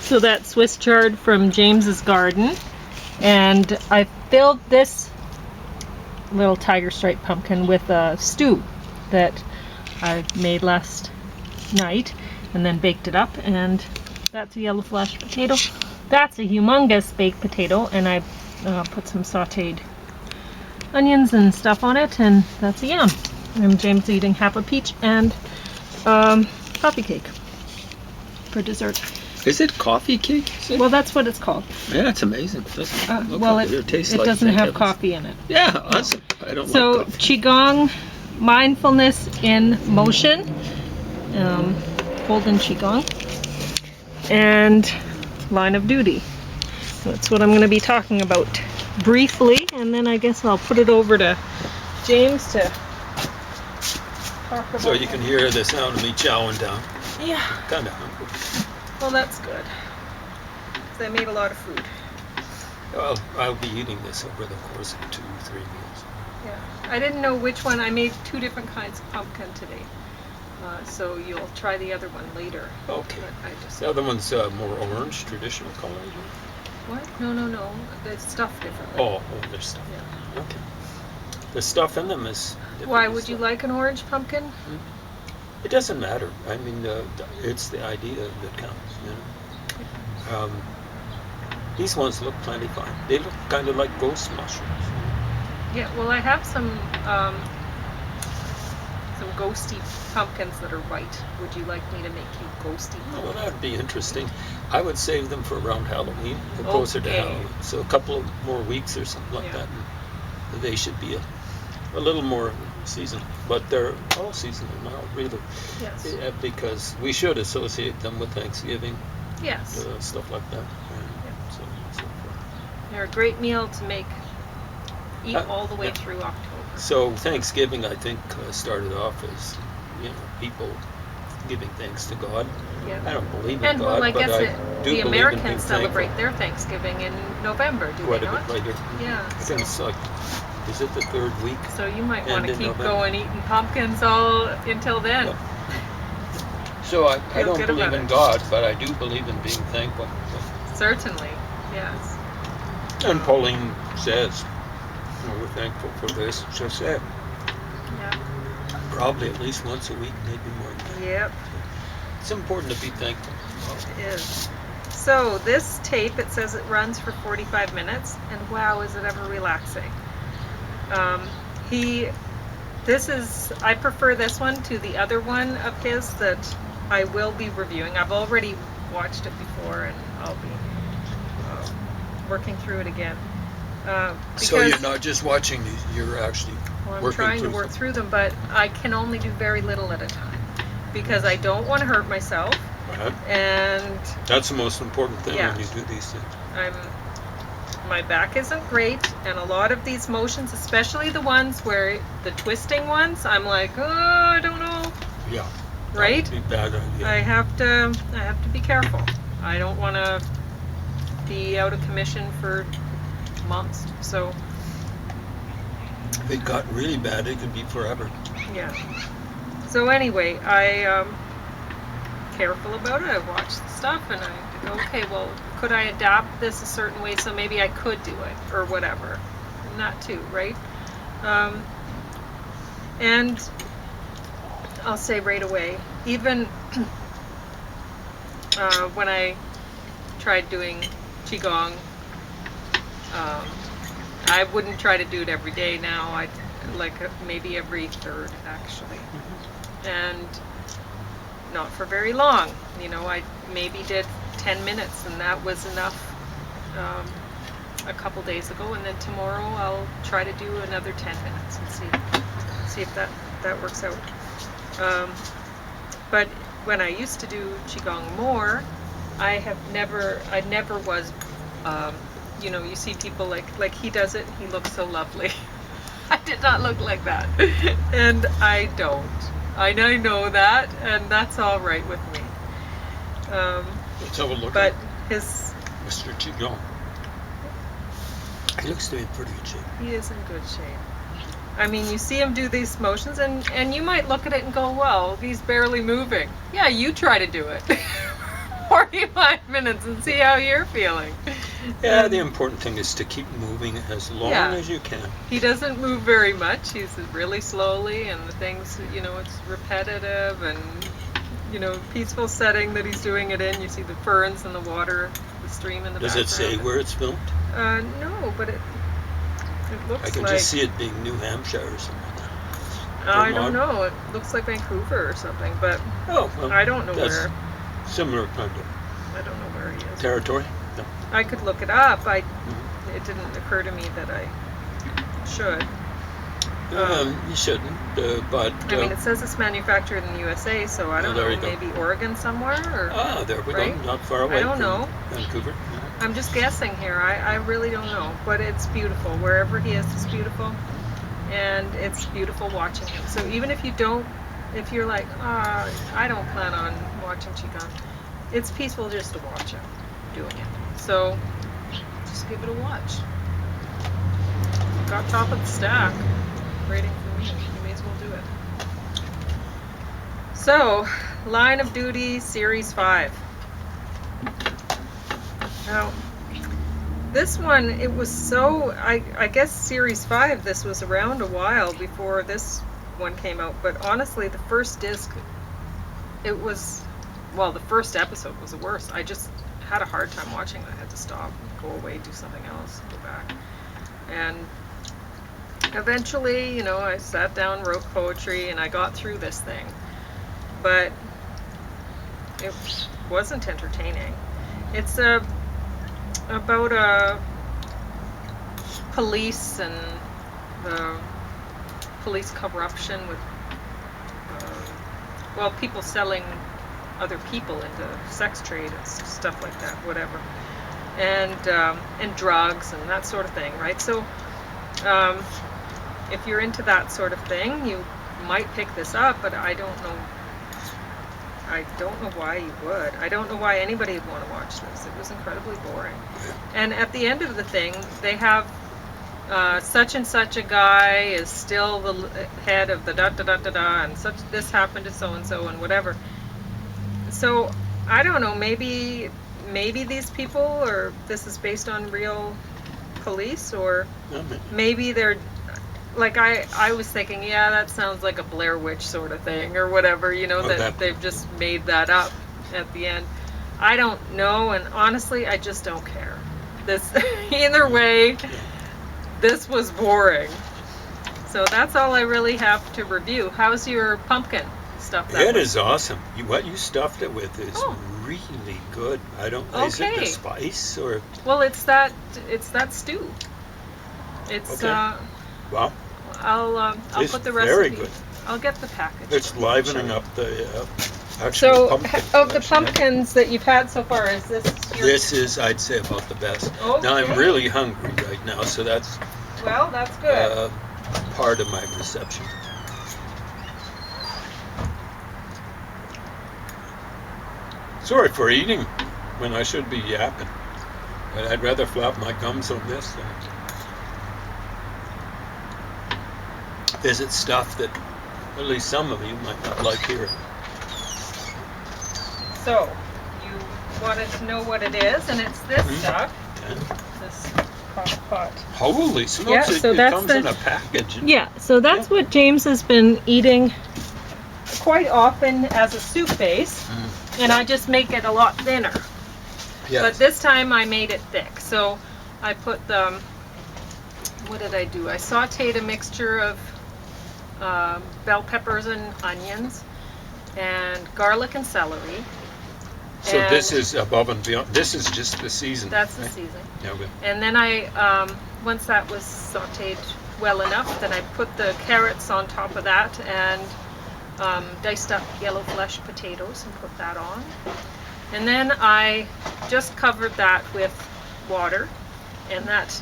So that's Swiss chard from James's garden, and I filled this little tiger stripe pumpkin with a stew that I made last night and then baked it up, and that's a yellow flash potato. That's a humongous baked potato, and I put some sauteed onions and stuff on it, and that's a yam. And James eating half a peach and coffee cake for dessert. Is it coffee cake? Well, that's what it's called. Yeah, it's amazing. It doesn't look Well, like it tastes like doesn't have heavens. coffee in it. Yeah, awesome. I don't So like coffee. Qigong, mindfulness in motion, Holden Qigong, and line of duty. So that's what I'm going to be talking about briefly, and then I guess I'll put it over to James to talk about. So you can hear the sound of me chowing down. Yeah. Kind of hungry. Well, that's good. 'Cause I made a lot of food. Well, I'll be eating this over the course of 2-3 meals. Yeah. I didn't know which one. I made 2 different kinds of pumpkin today. So you'll try the other one later. Okay. But I just... The other one's more orange, traditional color. What? No. They're stuffed differently. Oh, there's stuff. Yeah. Okay. The stuff in them is different. Why would you like an orange pumpkin? It doesn't matter. I mean, it's the idea that counts, you know. These ones look plenty fine. They look kind of like ghost mushrooms. Yeah, well, I have some ghosty pumpkins that are white. Would you like me to make you ghosty? Well, that would be interesting. I would save them for around Halloween, or closer to Okay. Halloween. So a couple of more weeks or something like Yeah. that. And they should be a little more seasonal. But they're all seasonal now, really. Yes. Yeah, because we should associate them with Thanksgiving, Yes. stuff like that. And so on and so forth. They're a great meal to eat all the way yeah. through October. So Thanksgiving, I think, started off as, people giving thanks to God. Yeah. I don't believe in And God, well, I but guess I do the believe in being Americans celebrate thankful. their Thanksgiving in November, do Quite they a not? bit later. Yeah. I think it's like, is it the 3rd week? So you might want And to in keep November. going eating pumpkins all until then. Yep. So I Feel don't good believe about in it. God, but I do believe in being thankful. Certainly, yes. And Pauline says, we're thankful for this. Just said, Yeah. probably at least once a week, maybe more than that. Yep. It's important to be thankful. It is. So this tape, it says it runs for 45 minutes, and wow, is it ever relaxing. I prefer this one to the other one of his that I will be reviewing. I've already watched it before, and I'll be working through it again. So you're not just watching these, you're actually Well, I'm working trying to through work through them, but I can only do very little at a time because I don't want to hurt myself, and That's the most important thing Yeah. when you do these things. my back isn't great, and a lot of these motions, especially the ones where the twisting ones, I'm like, oh, I don't know, Yeah. right? That would be a bad idea. I have to be careful. I don't want to be out of commission for months. So If it got really bad, it could be forever. yeah. So anyway, I careful about it. I watch the stuff and I go, okay, well, could I adapt this a certain way so maybe I could do it or whatever. Not too, right? And I'll say right away, even when I tried doing Qigong, I wouldn't try to do it every day now. I'd like maybe every third actually. And not for very long. I maybe did 10 minutes and that was enough a couple days ago, and then tomorrow I'll try to do another 10 minutes and see if that works out. But when I used to do Qigong more, I never was, you see people like he does it, he looks so lovely. I did not look like that. And I don't. I know that, and that's all right with me. Let's have a look But at his... Mr. Qigong. He looks to be in pretty good shape. He is in good shape. I mean, you see him do these motions, and you might look at it and go, well, he's barely moving. Yeah, you try to do it. Or 45 minutes and see how you're feeling. Yeah, the important thing is to keep moving as long Yeah. as you can. He doesn't move very much. He's really slowly, and the things, it's repetitive and, peaceful setting that he's doing it in. You see the ferns and the water, the stream in the Does background. it say where it's filmed? No, but it looks I can like... just see it being New Hampshire or something like that. I don't know. It looks like Vancouver or something, but Oh, well, I don't know that's where. similar kind of I don't know where he is. territory. No. I could look it up. Mhm. It didn't occur to me that I should. You shouldn't, but... I mean, it says it's manufactured in the USA, so I don't there know, you go. maybe Oregon somewhere? Or, there we right? go. Not far away I don't from know. Vancouver. Mhm. I'm just guessing here. I really don't know. But it's beautiful. Wherever he is, it's beautiful. And it's beautiful watching him. So even if you're like, I don't plan on watching Qigong, it's peaceful just to watch him doing it. So just give it a watch. Got top of the stack waiting for me. You may as well do it. So, Line of Duty Series 5. Now, this one, it was so, I guess Series 5, this was around a while before this one came out, but honestly, the first disc, the first episode was the worst. I just had a hard time watching it. I had to stop, go away, do something else, go back. And eventually, I sat down, wrote poetry, and I got through this thing. But it wasn't entertaining. It's about police and police corruption with people selling other people into sex trade and stuff like that, whatever, and drugs and that sort of thing, right? So if you're into that sort of thing, you might pick this up, but I don't know why you would. I don't know why anybody would want to watch this. It was incredibly boring. And at the end of the thing, they have such and such a guy is still the head of the da-da-da-da-da, and such this happened to so-and-so and whatever. So, I don't know, maybe these people, or this is based on real police, or maybe they're... Like, I was thinking, yeah, that sounds like a Blair Witch sort of thing, or whatever, that they've just made that up at the end. I don't know, and honestly, I just don't care. Either way, this was boring. So that's all I really have to review. How's your pumpkin stuff? It is awesome. What you stuffed it with is really good. Is it the spice, or? Well, it's that stew. It's, wow. I'll put the recipe. Very good. I'll get the package. It's livening up the actual pumpkin. So, of the pumpkins that you've had so far, is this your... This is, I'd say, about the best. Okay. Now, I'm really hungry right now, so that's... Well, that's good. Part of my reception. Sorry for eating when I should be yapping. But I'd rather flap my gums on this than visit stuff that at least some of you might not like hearing. So, you wanted to know what it is, and it's this stuff. Yeah. This crock pot. Holy smokes, Yeah, so it that's comes in a package. Yeah, so that's what James has been eating quite often as a soup base, and I just make it a lot thinner. Yes. But this time I made it thick. So I put what did I do? I sauteed a mixture of bell peppers and onions and garlic and celery. So this is above and beyond. This is just the seasoning. That's the seasoning. Yeah, okay. And then I, once that was sauteed well enough, then I put the carrots on top of that and diced up yellow flesh potatoes and put that on. And then I just covered that with water and that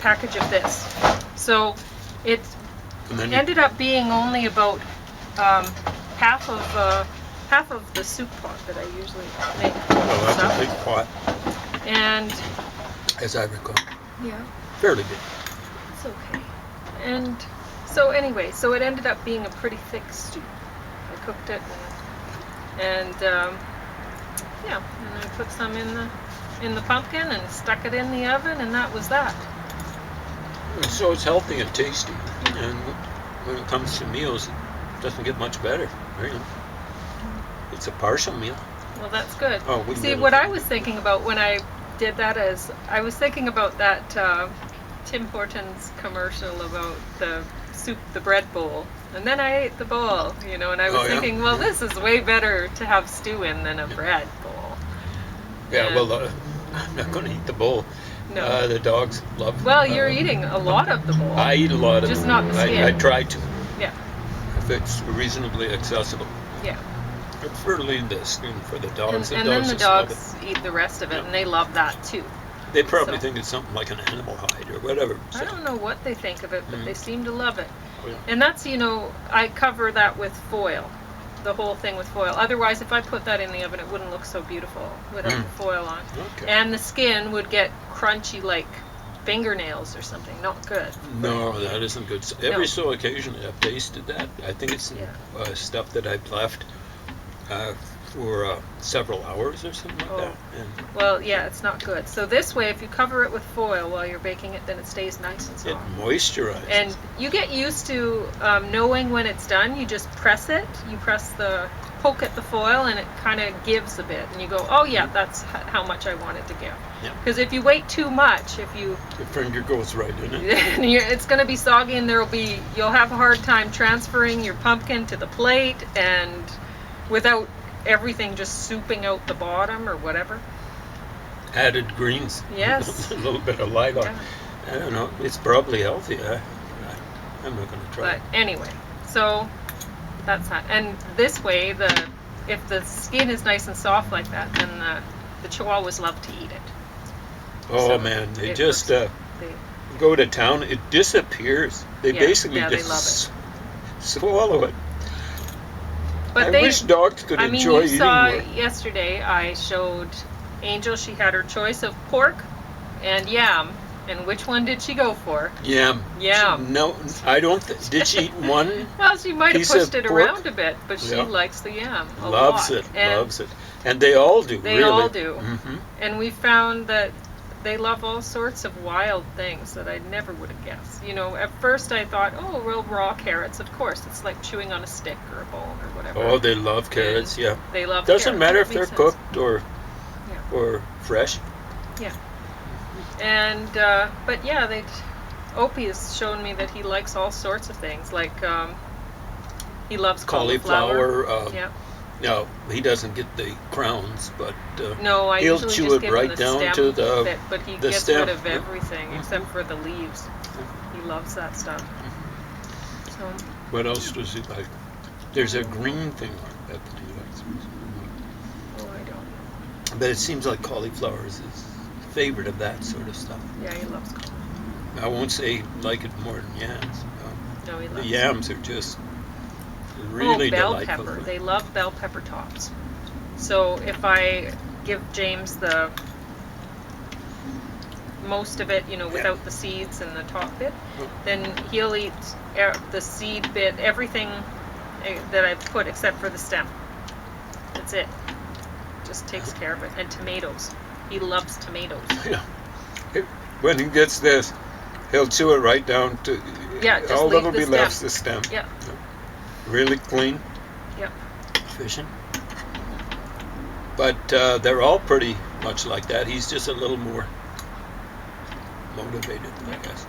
package of this. So it ended up being only about half of the soup pot that I usually make. Well, that's a big pot. And as I recall. Yeah. Fairly big. It's okay. And so anyway, so it ended up being a pretty thick stew. I cooked it and Yeah, and I put some in the pumpkin and stuck it in the oven, and that was that. So it's healthy and tasty, and when it comes to meals, it doesn't get much better. Really. It's a partial meal. Well, that's good. Oh, we See, did what it. I was thinking about when I did that is, I was thinking about that Tim Hortons commercial about the soup, the bread bowl, and then I ate the bowl, and I was Oh, yeah? thinking, well, this is way better to have stew in than a bread bowl. Yeah, Yeah. well, I'm not going to eat the bowl. No. The dogs love. Well, you're eating a lot of the bowl. I eat a lot of Just them. not the skin. I try to, Yeah, if it's reasonably accessible. yeah. I prefer to leave the skin for the dogs. And then the just love dogs eat the rest of it, Yeah. and they love that too. it. They probably so- think it's something like an animal hide or whatever. I don't know what they think of it, but they seem to love it. Oh, yeah. And that's, I cover that with foil, the whole thing with foil. Otherwise, if I put that in the oven, it wouldn't look so beautiful without the foil on. Okay. And the skin would get crunchy like fingernails or something. Not good. No, that isn't good. Every No. so occasionally I've tasted that. I think it's stuff that I've left for several hours or something like Oh. that. And Well, yeah, it's not good. So this way, if you cover it with foil while you're baking it, then it stays nice and it soft. moisturizes. And you get used to knowing when it's done. You just press it. You poke at the foil, and it kind of gives a bit. And you go, oh yeah, that's how much I want it to give. Yeah. Because if you wait too much, Your finger goes right in it. it's going to be soggy, and you'll have a hard time transferring your pumpkin to the plate, and without everything just souping out the bottom or whatever. Added greens. Yes. A little bit of lilac. Yeah. I don't know. It's probably healthy. I'm not going to try But it. anyway, so that's that. And this way, if the skin is nice and soft like that, then the chihuahuas love to eat it. Oh, So man. They it just works. go to town. It disappears. They Yeah, basically yeah, they just swallow it. But I wish dogs could enjoy you eating saw more. yesterday, I showed Angel, she had her choice of pork and yam. And which one did she go for? Yam. Yam. No, I don't. Did she eat one? Well, she might have Piece of pushed it pork? around a bit, but she Yeah. likes the yam a Loves lot. it. And Loves it. And they all do. They really. all do. Mm-hmm. And we found that they love all sorts of wild things that I never would have guessed. At first I thought, oh, real raw carrots. Of course, it's like chewing on a stick or a bone or whatever. Oh, they love carrots. And Yeah. They love Doesn't carrots. matter That if they're makes sense. cooked or fresh. And but yeah, Opie has shown me that he likes all sorts of things. Like he loves cauliflower. Cauliflower. No, he doesn't get the crowns, but No, I he'll usually chew just it give right him the down stem to the bit, but he the gets stem. rid of Yeah. everything except for the leaves. He loves that stuff. So What else does he like? There's a green thing like that he likes. I don't know. But it seems like cauliflower is his favorite of that sort of stuff. Yeah, he loves cauliflower. I won't say like it more than yams. No, he The loves yams are just really bell delightful. pepper. They love bell pepper tops. So if I give James the most of it, without the seeds and the top bit, then he'll eat the seed bit, everything that I've put except for the stem. That's it. Just takes care of it. And tomatoes. He loves tomatoes. Yeah. When he gets this, he'll chew it right down to Yeah, just all leave that'll the be stem. left is the stem. Yeah. Really clean. Yep. Efficient. But they're all pretty much like that. He's just a little more motivated, I guess.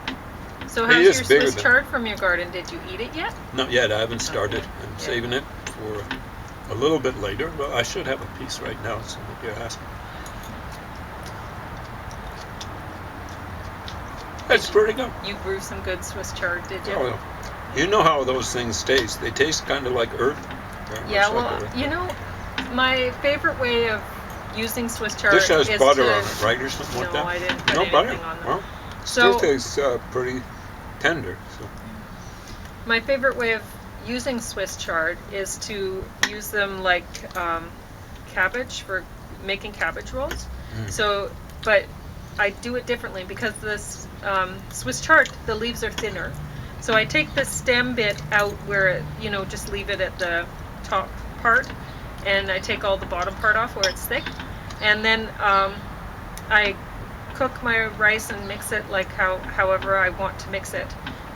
So He how's is your bigger Swiss than- chard from your garden? Did you eat it yet? Not yet. I haven't started. Okay. I'm Yeah. saving it for a little bit later. Well, I should have a piece right now, so you ask. That's pretty good. You grew some good Swiss chard, did you? Oh, yeah. You know how those things taste. They taste kind of like earth. Very much Yeah, like well, earth. my favorite way of using Swiss chard This has is butter to, on it, right, or something like No, that? I didn't put No anything butter. on them. Well, So- still tastes pretty tender. So. My favorite way of using Swiss chard is to use them like cabbage for making cabbage rolls. So, but I do it differently because this Swiss chard, the leaves are thinner. So I take the stem bit out where it, just leave it at the top part, and I take all the bottom part off where it's thick, and then I cook my rice and mix it like however I want to mix it.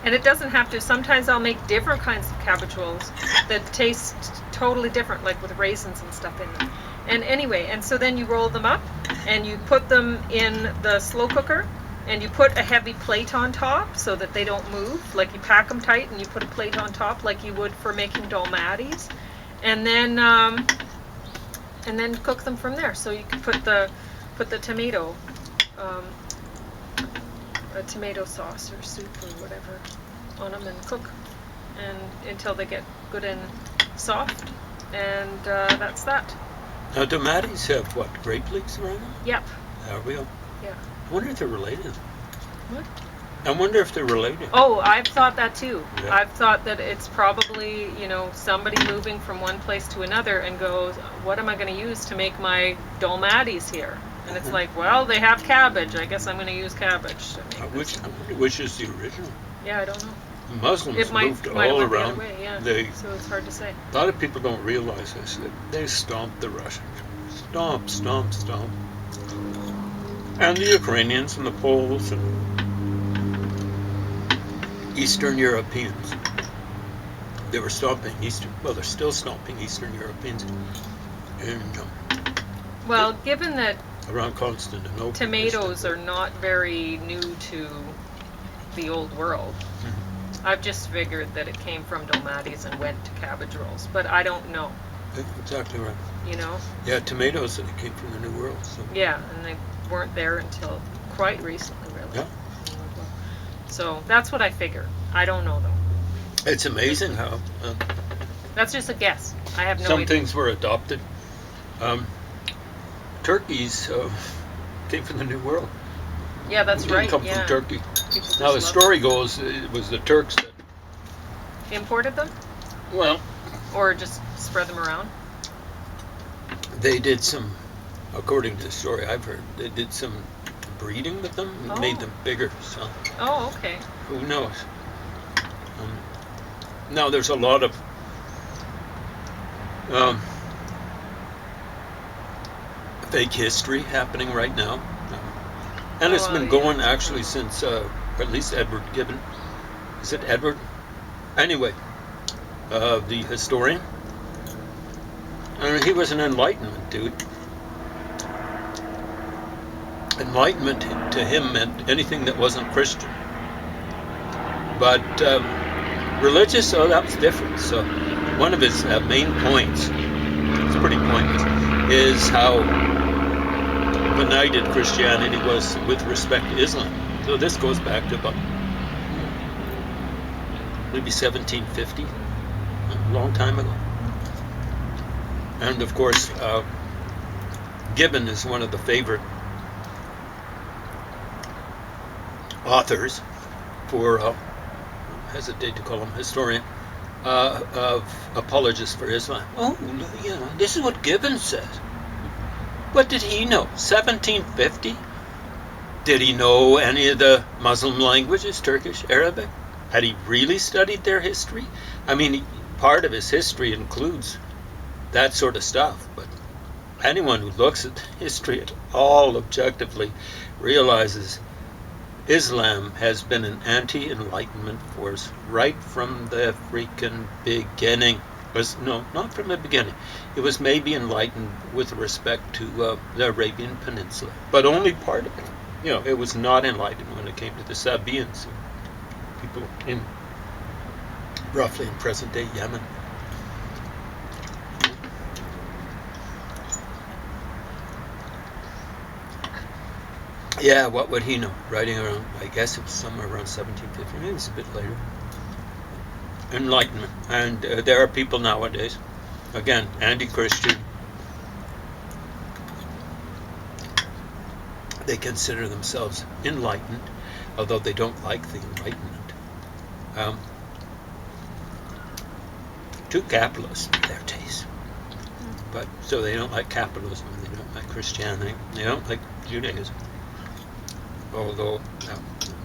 And it doesn't have to. Sometimes I'll make different kinds of cabbage rolls that taste totally different, like with raisins and stuff in them. And anyway, and so then you roll them up and you put them in the slow cooker, and you put a heavy plate on top so that they don't move. Like you pack them tight and you put a plate on top like you would for making dolmades, and then cook them from there. So you can put the tomato, a tomato sauce or soup or whatever on them and cook and until they get good and soft, and that's that. Now, dolmades have what, grape leaves around them? Yep. There we go. Yeah. I wonder if they're related. What? I wonder if they're related. Oh, I've thought that too. Yeah. I've thought that it's probably, somebody moving from one place to another and goes, what am I going to use to make my dolmades here? And it's like, well, they have cabbage. I guess I'm going to use cabbage to make this. Which is the original? Yeah, I don't know. Muslims It might moved have all went the around. other way, yeah. So it's hard to say. A lot of people don't realize this. That they stomped the Russians. Stomp, stomp, stomp. And the Ukrainians and the Poles and Eastern Europeans. They were stomping they're still stomping Eastern Europeans. And Well, given that around Constantinople. tomatoes are not very new to the old world, I've just figured that it came from dolmades and went to cabbage rolls, but I don't know. Exactly right. Yeah, tomatoes that came from the New World. So. Yeah, and they weren't there until quite recently, really. Yeah. So that's what I figure. I don't know though. It's amazing how That's just a guess. I have no some idea. things were adopted. Turkeys came from the New World. Yeah, that's It didn't right. come Yeah. from Turkey. People just Now the love story goes it was the Turks that, imported them well, or just spread them around. they did some, according to the story I've heard, they did some breeding with them and made them bigger. So Oh, okay. who knows? Now there's a lot of fake history happening right now, and it's been going actually since at least Edward Gibbon. Is it Edward? Anyway, the historian. He was an Enlightenment dude. Enlightenment to him meant anything that wasn't Christian. But religious, that was different. So one of his main points, it's pretty pointless, is how benighted Christianity was with respect to Islam. So this goes back to about maybe 1750, a long time ago. And of course, Gibbon is one of the favorite authors for, I hesitate to call him historian, of apologists for Islam. Oh, this is what Gibbon says. What did he know? 1750? Did he know any of the Muslim languages, Turkish, Arabic? Had he really studied their history? I mean, part of his history includes that sort of stuff, but anyone who looks at history at all objectively realizes Islam has been an anti-enlightenment force right from the freaking beginning. No, not from the beginning. It was maybe enlightened with respect to the Arabian Peninsula, but only part of it. It was not enlightened when it came to the Sabaeans, people in roughly in present-day Yemen. Yeah, what would he know? Writing around, I guess it was somewhere around 1750, maybe it's a bit later. Enlightenment. And there are people nowadays, again, anti-Christian. They consider themselves enlightened, although they don't like the Enlightenment. Too capitalist for their taste. But so they don't like capitalism, they don't like Christianity, they don't like Judaism. Although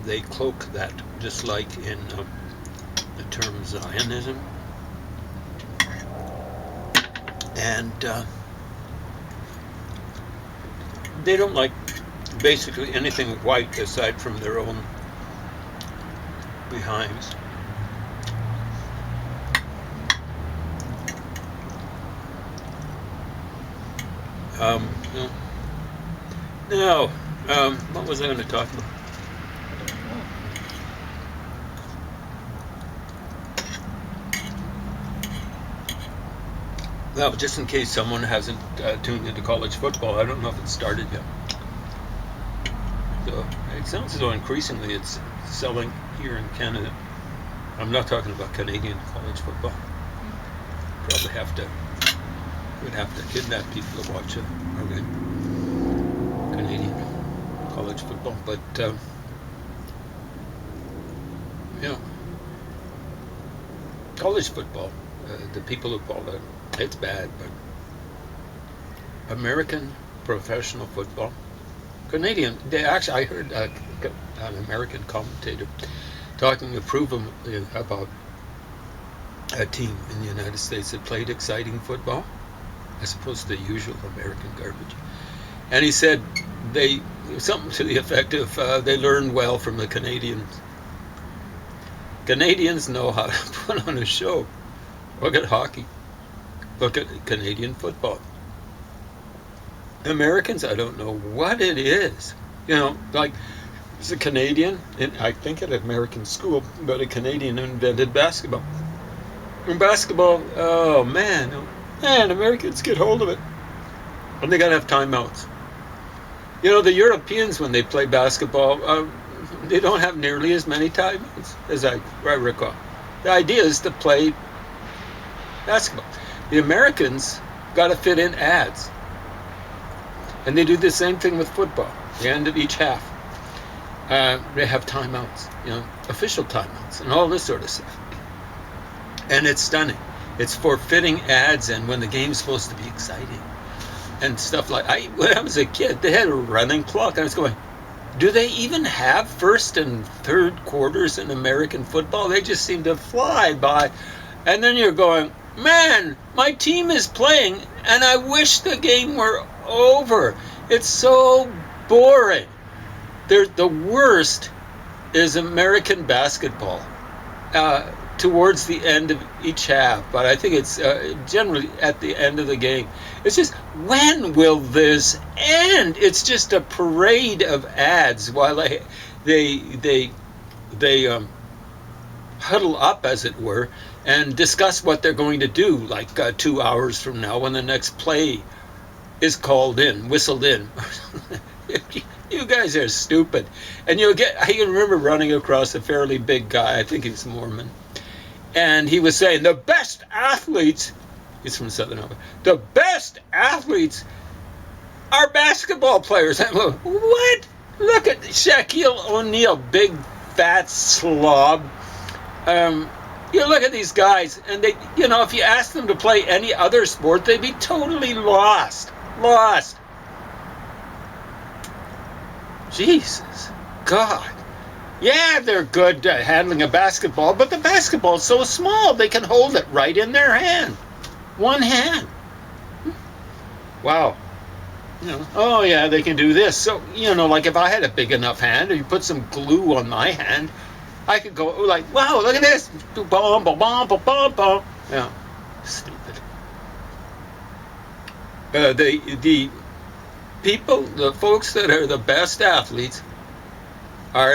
they cloak that just like in the term Zionism. And they don't like basically anything white aside from their own behinds. No. Now, what was I going to talk about? Well, just in case someone hasn't tuned into college football, I don't know if it started yet. So it sounds as though increasingly it's selling here in Canada. I'm not talking about Canadian college football. We'd have to kidnap people to watch Canadian college football. But college football, the people who call it, it's bad, but American professional football, Canadian, I heard an American commentator talking approvingly about a team in the United States that played exciting football as opposed to the usual American garbage. And he said something to the effect of they learned well from the Canadians. Canadians know how to put on a show. Look at hockey. Look at Canadian football. Americans, I don't know what it is. Like, it's a Canadian, and I think at an American school, but a Canadian invented basketball. And basketball, oh man, Americans get hold of it. And they gotta have timeouts. The Europeans, when they play basketball, they don't have nearly as many timeouts as I recall. The idea is to play basketball. The Americans got to fit in ads. And they do the same thing with football. The end of each half, they have timeouts, official timeouts, and all this sort of stuff. And it's stunning. It's for fitting ads and when the game's supposed to be exciting. And stuff like, when I was a kid, they had a running clock. I was going, do they even have first and third quarters in American football? They just seem to fly by. And then you're going, man, my team is playing, and I wish the game were over. It's so boring. The worst is American basketball towards the end of each half, but I think it's generally at the end of the game. It's just, when will this end? It's just a parade of ads while they huddle up, as it were, and discuss what they're going to do, like 2 hours from now when the next play is whistled in. You guys are stupid. And I can remember running across a fairly big guy, I think he's Mormon, and he was saying, the best athletes, he's from Southern Alberta, the best athletes are basketball players. I'm like, what? Look at Shaquille O'Neal, big fat slob. You look at these guys, and they, if you ask them to play any other sport, they'd be totally lost. Jesus, God. Yeah, they're good at handling a basketball, but the basketball's so small, they can hold it right in their hand. One hand. Wow. Oh yeah, they can do this. So, like if I had a big enough hand, or you put some glue on my hand, I could go like, wow, look at this. Bum, bum, bum, bum, bum, bum. Yeah, stupid. The people, the folks that are the best athletes are,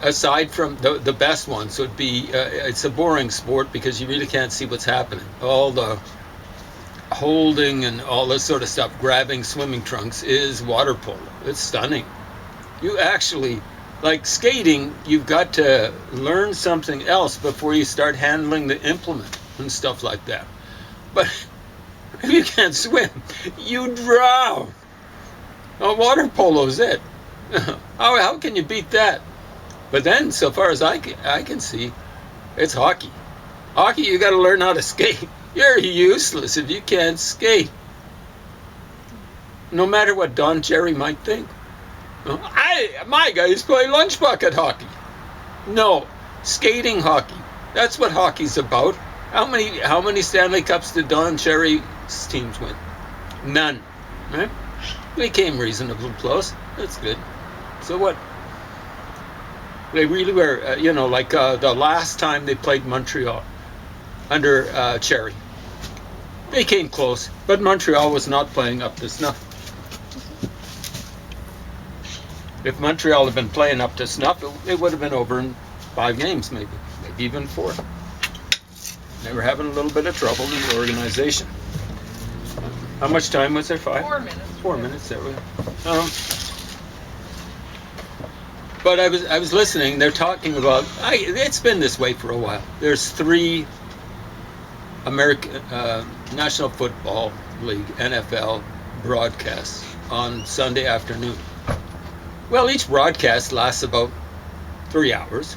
aside from the best ones, would be, it's a boring sport because you really can't see what's happening. All the holding and all this sort of stuff, grabbing swimming trunks, is water polo. It's stunning. You actually, like skating, you've got to learn something else before you start handling the implement and stuff like that. But if you can't swim, you drown. Water polo's it. How can you beat that? But then, so far as I can see, it's hockey. Hockey, you got to learn how to skate. You're useless if you can't skate. No matter what Don Cherry might think. My guys play lunch bucket hockey. No, skating hockey. That's what hockey's about. How many Stanley Cups did Don Cherry's teams win? None. Right? They came reasonably close. That's good. So what? They really were, like the last time they played Montreal under Cherry. They came close, but Montreal was not playing up to snuff. If Montreal had been playing up to snuff, it would have been over in 5 games, maybe even 4. They were having a little bit of trouble in the organization. How much time was there? 5? 4 minutes. 4 minutes. There we go. But I was listening. They're talking about. It's been this way for a while. There's 3 American National Football League (NFL) broadcasts on Sunday afternoon. Well, each broadcast lasts about 3 hours,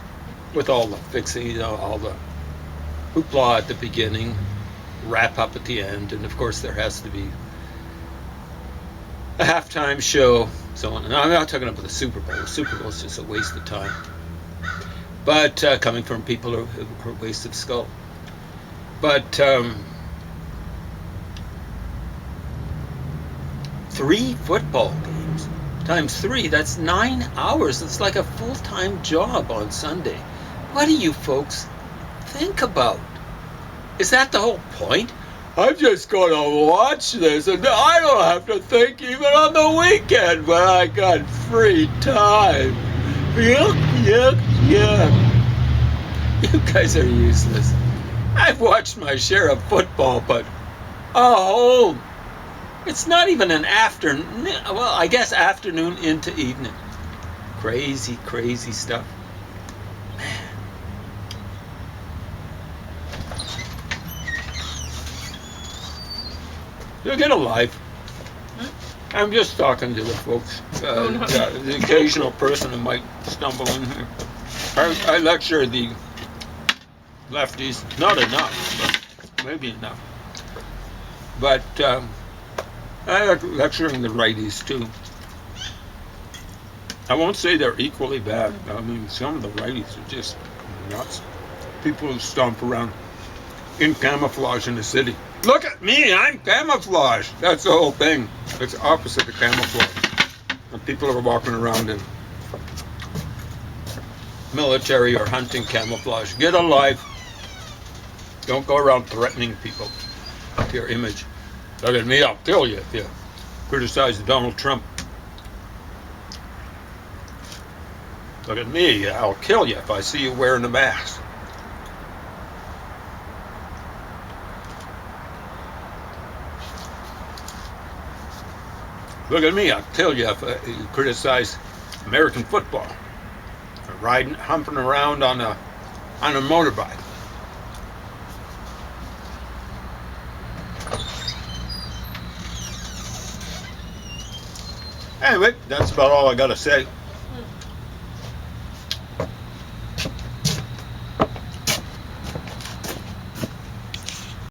with all the fixing, all the hoopla at the beginning, wrap up at the end, and of course there has to be a halftime show, so on. And I'm not talking about the Super Bowl. The Super Bowl is just a waste of time. But coming from people who are a waste of skull. But 3 football games times 3, that's 9 hours. It's like a full-time job on Sunday. What do you folks think about? Is that the whole point? I'm just going to watch this, and I don't have to think even on the weekend when I got free time. Yuck, yuck, yuck. You guys are useless. I've watched my share of football, but it's not even an afternoon. Well, I guess afternoon into evening. Crazy, crazy stuff. You get a life. I'm just talking to the folks. The occasional person who might stumble in here. I lecture the lefties. Not enough, but maybe enough. But I like lecturing the righties too. I won't say they're equally bad. I mean, some of the righties are just nuts. People who stomp around in camouflage in the city. Look at me, I'm camouflage. That's the whole thing. It's opposite of camouflage. And people are walking around in military or hunting camouflage. Get a life. Don't go around threatening people with your image. Look at me, I'll kill you if you criticize Donald Trump. Look at me, I'll kill you if I see you wearing a mask. Look at me, I'll kill you if you criticize American football. Or humping around on a motorbike. Anyway, that's about all I got to say.